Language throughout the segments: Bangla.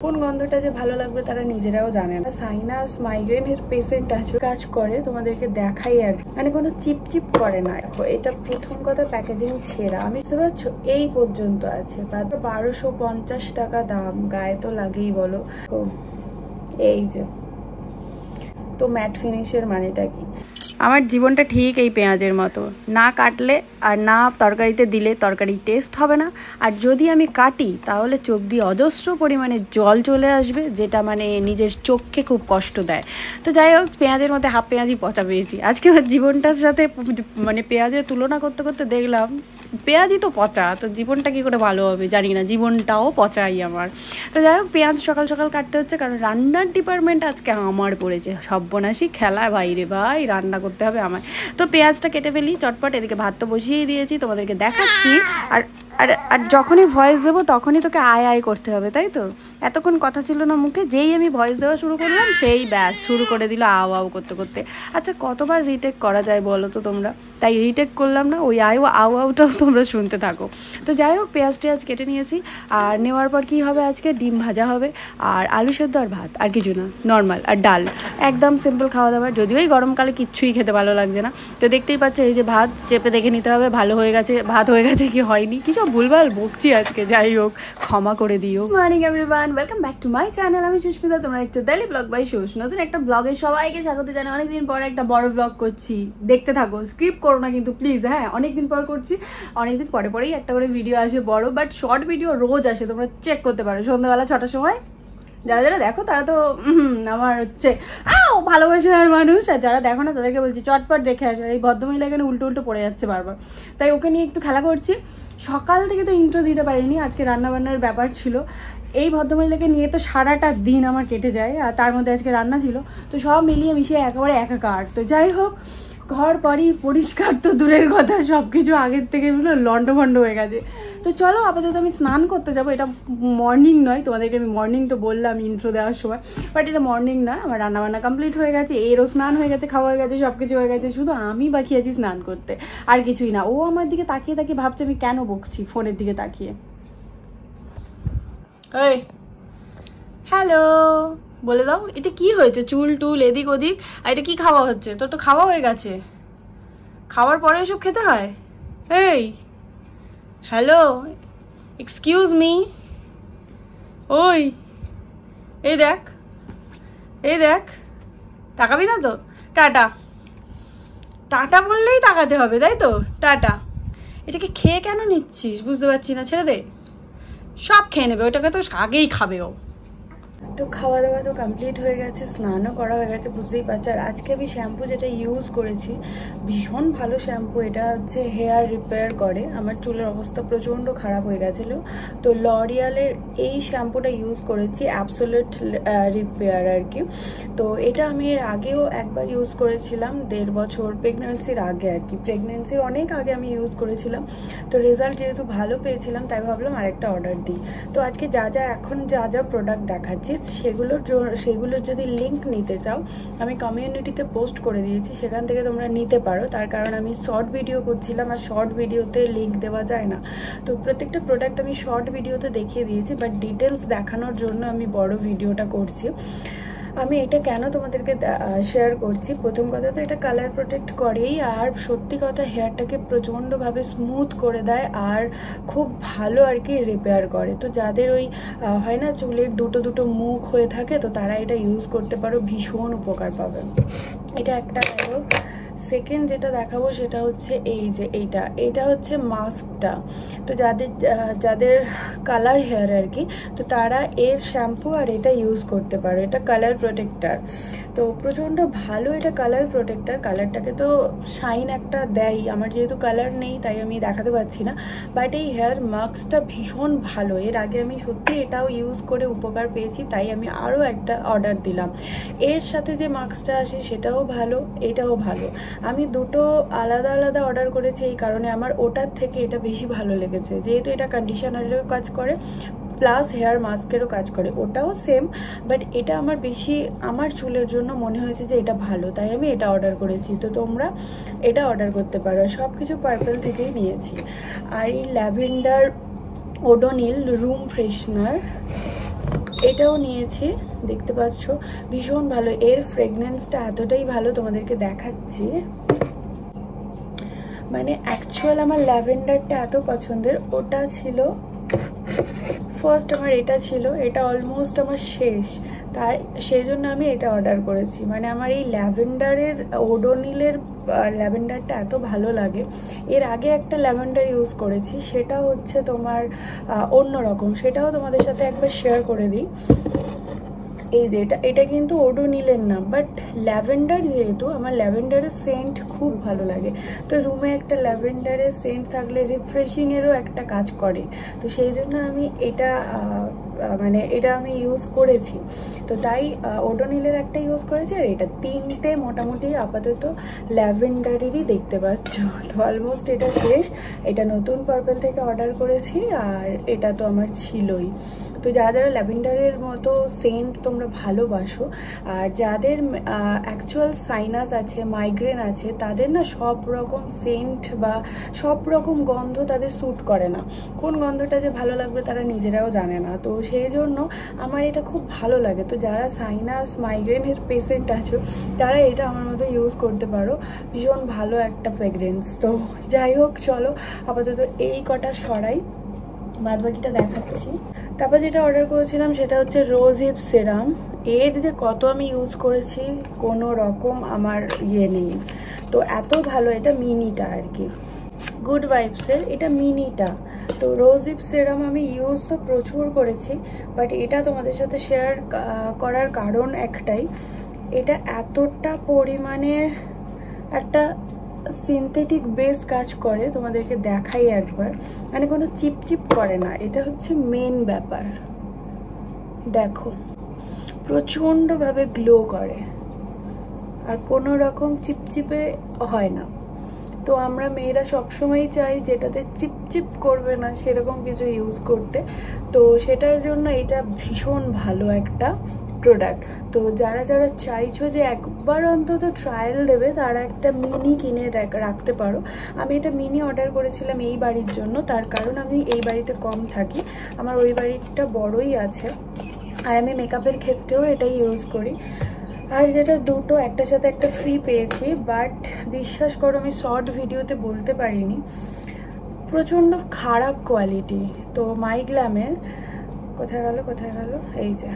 কোন গন্ধটা যে ভালো লাগবে তারা নিজেরাও জানে না। সাইনাস মাইগ্রেনের পেশেন্ট আছে, কাজ করে তোমাদেরকে দেখাই আর মানে কোনো চিপচিপ করে না। দেখো এটা প্রথম কথা, প্যাকেজিং ছেঁড়া, আমি বুঝতে পারছো এই পর্যন্ত আছে, 1250 টাকা দাম, গায়ে তো লাগেই বলো। এই যে তো ম্যাট ফিনিশের মানেটা কি? আমার জীবনটা ঠিক এই পেঁয়াজের মতো, না কাটলে আর না তরকারিতে দিলে তরকারি টেস্ট হবে না, আর যদি আমি কাটি তাহলে চোখ দিয়ে অজস্র পরিমাণে জল চলে আসবে, যেটা মানে নিজের চোখকে খুব কষ্ট দেয়। তো যাই হোক, পেঁয়াজের মধ্যে হাফ পেঁয়াজই পচা পেয়েছি আজকে। আমার জীবনটার সাথে মানে পেঁয়াজের তুলনা করতে করতে দেখলাম পেঁয়াজই তো পচা, তো জীবনটা কী করে ভালো হবে জানি না, জীবনটাও পচাই আমার। তো যাই হোক, পেঁয়াজ সকাল সকাল কাটতে হচ্ছে কারণ রান্নার ডিপার্টমেন্ট আজকে আমার পড়েছে। সর্বনাশী খেলা বাইরে, ভাই রান্না করতে হবে আমার। তো পেঁয়াজটা কেটে ফেলি চটপট, এদিকে ভাত তো বসিয়েই দিয়েছি, তোমাদেরকে দেখাচ্ছি। আর আর আর যখনই ভয়েস দেবো তখনই তোকে আয় আয় করতে হবে, তাই তো? এতক্ষণ কথা ছিল না মুখে, যেই আমি ভয়েস দেওয়া শুরু করলাম সেই ব্যাস শুরু করে দিল আও আও করতে করতে। আচ্ছা কতবার রিটেক করা যায় বলো তো তোমরা, তাই রিটেক করলাম না, ওই আও আওটাও তোমরা শুনতে থাকো। তো যাই হোক, পেঁয়াজ টেয়াজ কেটে নিয়েছি, আর নেওয়ার পর কী হবে, আজকে ডিম ভাজা হবে আর আলু সেদ্ধ আর ভাত, আর কিছু না, নর্মাল, আর ডাল, একদম সিম্পল খাওয়া দাওয়া। যদিও এই গরমকালে কিচ্ছুই খেতে ভালো লাগছে না। তো দেখতেই পাচ্ছ এই যে ভাত, চেপে দেখে নিতে হবে ভালো হয়ে গেছে, ভাত হয়ে গেছে কি হয়নি, কিছু ভুলভাল বকছি আজকে, যাই হোক ক্ষমা করে দিও। Morning everyone, welcome back to my channel. আমি সুস্মিতা, তোমরা একটু ডেইলি ব্লগ বাই সুস, নতুন একটা ব্লগে সবাইকে স্বাগত জানাই। অনেকদিন পর একটা বড় ব্লগ করছি, দেখতে থাকো, স্ক্রিপ্ট করো না কিন্তু প্লিজ। হ্যাঁ, অনেকদিন পর করছি, অনেকদিন পরে পরেই একটা করে ভিডিও আসে বড়, বাট শর্ট ভিডিও রোজ আসে, তোমরা চেক করতে পারো সন্ধ্যাবেলা 6টার সময়। যারা যারা দেখো তারা তো আমার হচ্ছে ভালোবাসার মানুষ, আর যারা দেখো না তাদেরকে বলছি চটপট দেখে আসো। এই ভদ্রমহিলা এখানে উল্টো উল্টো পড়ে যাচ্ছে বারবার, তাই ওকে নিয়ে একটু খেলা করছি। সকাল থেকে তো ইন্ট্রো দিতে পারিনি, আজকে রান্নাবান্নার ব্যাপার ছিল। এই ভদ্রমহিলাকে নিয়ে তো সারাটা দিন আমার কেটে যায়, আর তার মধ্যে আজকে রান্না ছিল, তো সব মিলিয়ে মিশিয়ে একেবারে একাকার। তো যাই হোক, ঘর বাড়ি পরিষ্কার তো দূরের কথা, সব কিছু আগের থেকে লন্ডভন্ড হয়ে গেছে। তো চলো আপাতত আমি স্নান করতে যাবো। এটা মর্নিং নয়, তোমাদেরকে আমি মর্নিং তো বললাম ইন্ট্রো দেওয়ার সময়, বাট এটা মর্নিং না। আমার রান্নাবান্না কমপ্লিট হয়ে গেছে, এরও স্নান হয়ে গেছে, খাওয়া হয়ে গেছে, সব কিছু হয়ে গেছে, শুধু আমি বাকি আছি স্নান করতে, আর কিছুই না। ও আমার দিকে তাকিয়ে তাকিয়ে ভাবছে আমি কেন বকছি ফোনের দিকে তাকিয়ে। ওই হ্যালো বলে দাও, এটা কি হয়েছে? চুল টুল এদিক ওদিক, আর এটা কি খাওয়া হচ্ছে? তোর তো খাওয়া হয়ে গেছে, খাওয়ার পরে এসব খেতে হয়? এই হ্যালো, এক্সকিউজ মি, ওই এই দেখ, এই দেখ, তাকাবি না তো? টাটা, টাটা বললেই তাকাতে হবে তাই তো? টাটা। এটাকে খেয়ে কেন নিচ্ছিস বুঝতে পারছি না, ছেড়ে দে, সব খেয়ে নেবে, ওটাকে তো আগেই খাবে ও। তো খাওয়া দাওয়া তো কমপ্লিট হয়ে গেছে, স্নানও করা হয়ে গেছে, বুঝতেই পারছো। আর আজকে আমি শ্যাম্পু যেটা ইউজ করেছি, ভীষণ ভালো শ্যাম্পু। এটা হচ্ছে হেয়ার রিপেয়ার করে, আমার চুলের অবস্থা প্রচণ্ড খারাপ হয়ে গেছিলো, তো লরিয়ালের এই শ্যাম্পুটা ইউজ করেছি, অ্যাবসোলিউট রিপেয়ার আর কি। তো এটা আমি এর আগেও একবার ইউজ করেছিলাম, 1.5 বছর প্রেগনেন্সির আগে আর কি, প্রেগনেন্সির অনেক আগে আমি ইউজ করেছিলাম। তো রেজাল্ট যেহেতু ভালো পেয়েছিলাম, তাই ভাবলাম আরেকটা অর্ডার দিই। তো আজকে এখন যা প্রোডাক্ট দেখাচ্ছি সেগুলোর যদি লিঙ্ক নিতে চাও, আমি কমিউনিটিতে পোস্ট করে দিয়েছি, সেখান থেকে তোমরা নিতে পারো। তার কারণ আমি শর্ট ভিডিও করছিলাম, আর শর্ট ভিডিওতে লিঙ্ক দেওয়া যায় না। তো প্রত্যেকটা প্রোডাক্ট আমি শর্ট ভিডিওতে দেখিয়ে দিয়েছি, বাট ডিটেলস দেখানোর জন্য আমি বড় ভিডিওটা করছি। আমি এটা কেন তোমাদেরকে শেয়ার করছি, প্রথম কথা তো এটা কালার প্রোটেক্ট করেই, আর সত্যি কথা হেয়ারটাকে প্রচণ্ডভাবে স্মুথ করে দেয়, আর খুব ভালো আর কি রিপেয়ার করে। তো যাদের ওই হয় না চুলের দুটো মুখ হয়ে থাকে, তো তারা এটা ইউজ করতে পারো, ভীষণ উপকার পাবে। এটা একটা গেল। সেকেন্ড যেটা দেখাবো সেটা হচ্ছে এই যে এটা হচ্ছে মাস্কটা। তো যাদের কালার হেয়ার আর কি, তো তারা এর শ্যাম্পু আর এটা ইউজ করতে পারো। এটা কালার প্রোটেক্টার, তো প্রচণ্ড ভালো এটা কালার প্রোটেক্টার। কালারটাকে তো শাইন একটা দেয়, আমার যেহেতু কালার নেই তাই আমি দেখাতে পারছি না, বাট এই হেয়ার মাস্কটা ভীষণ ভালো। এর আগে আমি সত্যি এটাও ইউজ করে উপকার পেয়েছি, তাই আমি আরও একটা অর্ডার দিলাম। এর সাথে যে মাস্কটা আসে সেটাও ভালো, এটাও ভালো। আমি দুটো আলাদা আলাদা অর্ডার করেছি, এই কারণে আমার ওটার থেকে এটা বেশি ভালো লেগেছে, যেহেতু এটা কন্ডিশনারেরও কাজ করে প্লাস হেয়ার মাস্কেরও কাজ করে। ওটাও সেম, বাট এটা আমার চুলের জন্য মনে হয়েছে যে এটা ভালো, তাই আমি এটা অর্ডার করেছি। তো তোমরা এটা অর্ডার করতে পারো, সব কিছু পার্পল থেকেই নিয়েছি। আর এই ল্যাভেন্ডার ওডোনিল রুম ফ্রেশনার, এটাও নিয়েছি, দেখতে পাচ্ছ ভীষণ ভালো, এর ফ্রেগনেন্সটা এতটাই ভালো তোমাদেরকে দেখাচ্ছি। মানে অ্যাকচুয়াল আমার ল্যাভেন্ডারটা এত পছন্দের, ওটা ছিল ফার্স্ট, আমার এটা ছিল, এটা অলমোস্ট আমার শেষ, তাই সেই জন্য আমি এটা অর্ডার করেছি। মানে আমার এই ল্যাভেন্ডারের ওডোনিলের ল্যাভেন্ডারটা এত ভালো লাগে। এর আগে একটা ল্যাভেন্ডার ইউজ করেছি, সেটা হচ্ছে তোমার অন্যরকম, সেটাও তোমাদের সাথে একবার শেয়ার করে দিই। এই যে এটা কিন্তু ওডোনিলের না, বাট ল্যাভেন্ডার, যেহেতু আমার ল্যাভেন্ডারের সেন্ট খুব ভালো লাগে, তো রুমে একটা ল্যাভেন্ডারের সেন্ট থাকলে রিফ্রেশিংয়েরও একটা কাজ করে, তো সেই জন্য আমি এটা মানে এটা আমি ইউজ করেছি। তো তাই ওডোনিলের একটা ইউজ করেছি, আর এটা তিনটে মোটামুটি আপাতত ল্যাভেন্ডারেরই দেখতে পাচ্ছ। তো অলমোস্ট এটা শেষ। এটা নতুন পার্পল থেকে অর্ডার করেছি, আর এটা তো আমার ছিলই। তো যারা যারা ল্যাভেন্ডারের মতো সেন্ট তোমরা ভালোবাসো, আর যাদের অ্যাকচুয়াল সাইনাস আছে, মাইগ্রেন আছে, তাদের না সব রকম সেন্ট বা সব রকম গন্ধ তাদের স্যুট করে না, কোন গন্ধটা যে ভালো লাগবে তারা নিজেরাও জানে না। তো সেই জন্য আমার এটা খুব ভালো লাগে। তো যারা সাইনাস মাইগ্রেনের পেশেন্ট আছো, তারা এটা আমার মতো ইউজ করতে পারো, ভীষণ ভালো একটা ফ্রেগরেন্স। তো যাই হোক, চলো আপাতত এই কটা সরাই, বাদ বাকিটা দেখাচ্ছি। তারপর যেটা অর্ডার করেছিলাম সেটা হচ্ছে রোজ হিপ সেরাম। এর যে কত আমি ইউজ করেছি, কোনো রকম আমার ইয়ে নেই। তো এত ভালো, এটা মিনিটা আর কি, গুড ভাইবসের এটা মিনিটা। তো রোজ হিপ সেরাম আমি ইউজ তো প্রচুর করেছি, বাট এটা তোমাদের সাথে শেয়ার করার কারণ একটাই, এটা এতটা পরিমাণে একটা সিনথেটিক বেস কাজ করে, তোমাদেরকে দেখাই একবার, মানে কোনো চিপচিপ করে না, এটা হচ্ছে মেন ব্যাপার। দেখো প্রচণ্ডভাবে গ্লো করে, আর কোনো রকম চিপচিপে হয় না। তো আমরা মেয়েরা সবসময়ই চাই যেটাতে চিপচিপ করবে না সেরকম কিছু ইউজ করতে, তো সেটার জন্য এটা ভীষণ ভালো একটা প্রোডাক্ট। তো যারা যারা চাইছো যে একবার অন্তত ট্রায়াল দেবে, তারা একটা মিনি কিনে রাখতে পারো। আমি এটা মিনি অর্ডার করেছিলাম এই বাড়ির জন্য, তার কারণ আমি এই বাড়িতে কম থাকি, আমার ওই বাড়িটা বড়ই আছে, আর আমি মেকআপের ক্ষেত্রেও এটাই ইউজ করি। আর যেটা দুটো একটার সাথে একটা ফ্রি পেয়েছি, বাট বিশ্বাস করো আমি শর্ট ভিডিওতে বলতে পারিনি, প্রচণ্ড খারাপ কোয়ালিটি। তো মাইগ্ল্যামের কোথায় গেল এই যে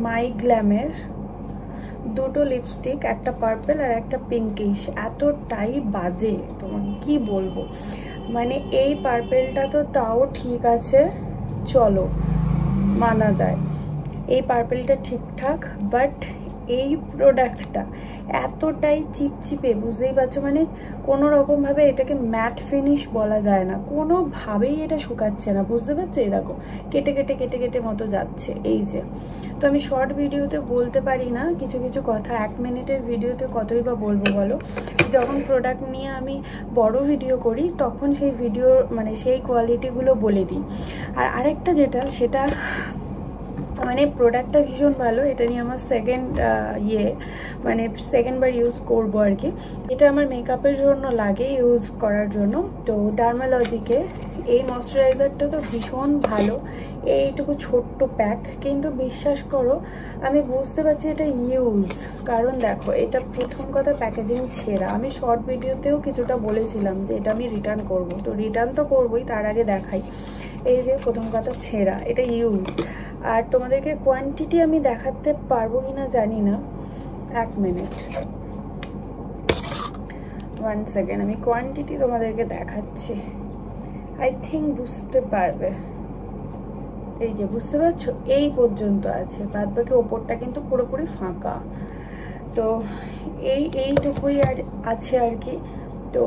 মাইগ্ল্যামের দুটো লিপস্টিক, একটা পার্পল আর একটা পিঙ্কিশ, এতটাই বাজে তোমাকে কি বলবো। মানে এই পার্পলটা তো তাও ঠিক আছে, চলো মানা যায়, এই পার্পলটা ঠিকঠাক, বাট এই প্রোডাক্টটা এতটাই চিপচিপে, বুঝতেই পারছো, মানে কোনো রকমভাবে এটাকে ম্যাট ফিনিশ বলা যায় না, কোনোভাবেই এটা শুকাচ্ছে না, বুঝতে পারছো। এই দেখো কেটে কেটে কেটে কেটে মতো যাচ্ছে, এই যে। তো আমি শর্ট ভিডিওতে বলতে পারি না কিছু কিছু কথা, 1 মিনিটের ভিডিওতে কতই বা বলবো বলো। যখন প্রোডাক্ট নিয়ে আমি বড় ভিডিও করি, তখন সেই ভিডিও মানে সেই কোয়ালিটিগুলো বলে দিই। আর আরেকটা যেটা, সেটা মানে প্রোডাক্টটা ভীষণ ভালো, এটা নিয়ে আমার সেকেন্ডবার ইউজ করবো আর কি। এটা আমার মেকআপের জন্য লাগে ইউজ করার জন্য। তো ডার্মালজিকে এই ময়শ্চারাইজারটা তো ভীষণ ভালো, এইটুকু ছোট্ট প্যাক, কিন্তু বিশ্বাস করো আমি বুঝতে পারছি এটা ইউজ, কারণ দেখো এটা প্রথম কথা প্যাকেজিং ছেঁড়া। আমি শর্ট ভিডিওতেও কিছুটা বলেছিলাম যে এটা আমি রিটার্ন করব, তো রিটার্ন তো করবোই, তার আগে দেখাই। এই যে প্রথম কথা ছেঁড়া, এটা ইউজ। আর তোমাদেরকে কোয়ান্টিটি আমি দেখাতে পারবো কি না জানি না, 1 মিনিট 1 সেকেন্ড, আমি কোয়ান্টিটি তোমাদেরকে দেখাচ্ছি, আই থিঙ্ক বুঝতে পারবে। এই যে বুঝতে পারছো, এই পর্যন্ত আছে, বাদ বাকি ওপরটা কিন্তু পুরোপুরি ফাঁকা। তো এইটুকুই আর আছে আর কি, তো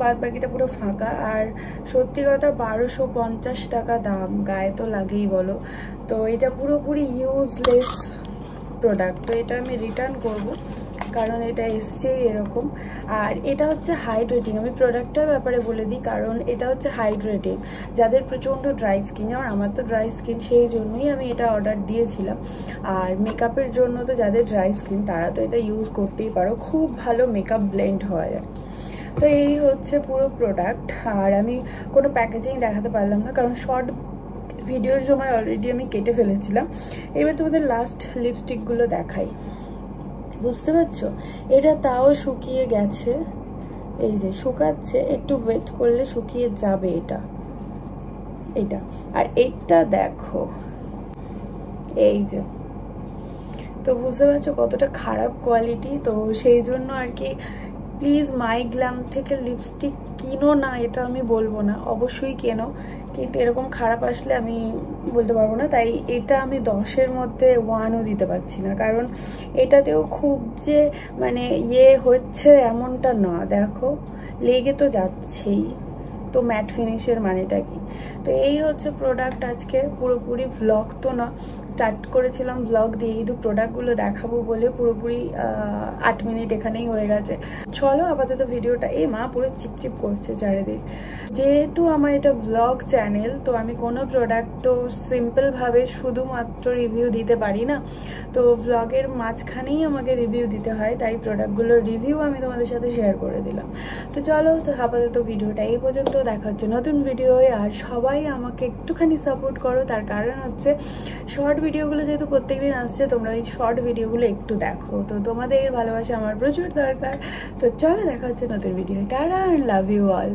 বাদ বাকিটা পুরো ফাঁকা। আর সত্যি কথা 1250 টাকা দাম, গায়ে তো লাগেই বলো। তো এটা পুরোপুরি ইউজলেস প্রোডাক্ট, তো এটা আমি রিটার্ন করব, কারণ এটা এসছেই এরকম। আর এটা হচ্ছে হাইড্রেটিং, আমি প্রোডাক্টটার ব্যাপারে বলে দিই, কারণ এটা হচ্ছে হাইড্রেটিং যাদের প্রচণ্ড ড্রাই স্কিন, আর আমার তো ড্রাই স্কিন, সেই জন্যই আমি এটা অর্ডার দিয়েছিলাম। আর মেকআপের জন্য তো যাদের ড্রাই স্কিন তারা তো এটা ইউজ করতেই পারো, খুব ভালো মেকআপ ব্লেন্ড হয় আর কি। তো এই হচ্ছে পুরো প্রোডাক্ট। আর আমি কোনো প্যাকেজিং দেখাতে পারলাম না, কারণ ভিডিওর সময় অলরেডি আমি কেটে ফেলেছিলাম। এবার তোমাদের লাস্ট লিপস্টিকগুলো দেখাই। বুঝতে পারছো, এটা তাও শুকিয়ে গেছে, এই যে শুকাচ্ছে, একটু ওয়েট করলে শুকিয়ে যাবে এটা। আর এটা দেখো, এই যে, তো বুঝতে পারছো কতটা খারাপ কোয়ালিটি। তো সেই জন্য আর কি প্লিজ মাই গ্ল্যাম থেকে লিপস্টিক কিনো না, এটা আমি বলবো না, অবশ্যই কেনো, কিন্তু এরকম খারাপ আসলে আমি বলতে পারবো না। তাই এটা আমি 10-এর মধ্যে 1ও দিতে পারছি না, কারণ এটাতেও খুব যে মানে হচ্ছে এমনটা না। দেখো লেগে তো যাচ্ছেই, তো ম্যাট ফিনিশের মানেটা কি। তো এই হচ্ছে প্রোডাক্ট। আজকে পুরোপুরি ভ্লগ তো না, স্টার্ট করেছিলাম ভ্লগ দিয়ে, কিন্তু প্রোডাক্টগুলো দেখাবো বলে পুরোপুরি 8 মিনিট এখানেই হয়ে গেছে। চলো আপাতত ভিডিওটা, এই মা পুরো চিপচিপ করছে চারিদিক। যেহেতু আমার এটা ভ্লগ চ্যানেল, তো আমি কোনো প্রোডাক্ট তো সিম্পলভাবে শুধুমাত্র রিভিউ দিতে পারি না, তো ভ্লগের মাঝখানেই আমাকে রিভিউ দিতে হয়, তাই প্রোডাক্টগুলোর রিভিউ আমি তোমাদের সাথে শেয়ার করে দিলাম। তো চলো, তো আপাতত ভিডিওটা এই পর্যন্ত, দেখা হচ্ছে নতুন ভিডিওয়ে। আর সবাই আমাকে একটুখানি সাপোর্ট করো, তার কারণ হচ্ছে শর্ট ভিডিওগুলো যেহেতু প্রত্যেকদিন আসছে, তোমরা এই শর্ট ভিডিওগুলো একটু দেখো, তো তোমাদের ভালোবাসা আমার প্রচুর দরকার। তো চলো দেখা হচ্ছে নতুন video. Tata, love you all.